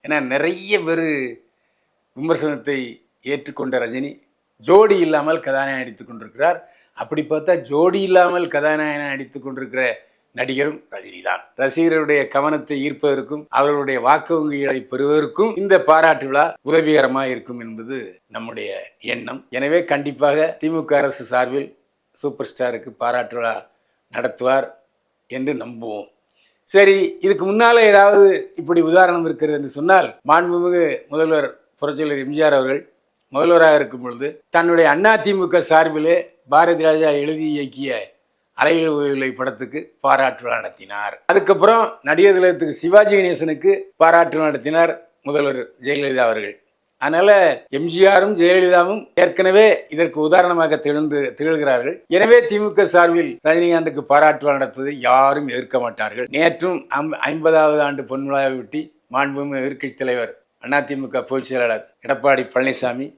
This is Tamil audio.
ஏன்னா நிறைய பேர் விமர்சனத்தை ஏற்றுக்கொண்ட ரஜினி ஜோடி இல்லாமல் கதாநாயகன் நடித்துக் கொண்டிருக்கிறார். அப்படி பார்த்தா ஜோடி இல்லாமல் கதாநாயகன் நடித்துக் கொண்டிருக்கிற நடிகரும் ரஜினி தான். ரசிகர்களுடைய கவனத்தை ஈர்ப்பதற்கும் அவர்களுடைய வாக்கு வங்கிகளை பெறுவதற்கும் இந்த பாராட்டு விழா உதவிகரமாக இருக்கும் என்பது நம்முடைய எண்ணம். எனவே கண்டிப்பாக திமுக அரசு சார்பில் சூப்பர் ஸ்டாருக்கு பாராட்டு விழா நடத்துவார் என்று நம்புவோம். சரி, இதுக்கு முன்னால ஏதாவது இப்படி உதாரணம் இருக்கிறது என்று சொன்னால், மாண்புமிகு முதல்வர் புரட்சியாளர் எம்ஜிஆர் அவர்கள் முதல்வராக இருக்கும் பொழுது தன்னுடைய அதிமுக சார்பிலே பாரதி ராஜா எழுதி இயக்கிய அலைகள் ஓய்வில்லை படத்துக்கு பாராட்டு விழா நடத்தினார். அதுக்கப்புறம் நடிகர் திலகத்துக்கு சிவாஜி கணேசனுக்கு பாராட்டு நடத்தினார் முதல்வர் ஜெயலலிதா அவர்கள். அதனால எம்ஜிஆரும் ஜெயலலிதாவும் ஏற்கனவே இதற்கு உதாரணமாக திகழ்கிறார்கள். எனவே திமுக சார்பில் ரஜினிகாந்துக்கு பாராட்டு நடத்துவதை யாரும் எதிர்க்க மாட்டார்கள். நேற்றும் 50வது ஆண்டு பொன்விழாவை ஒட்டி மாண்புமிகு எதிர்க்கட்சித் தலைவர் அதிமுக பொதுச் செயலாளர் எடப்பாடி பழனிசாமி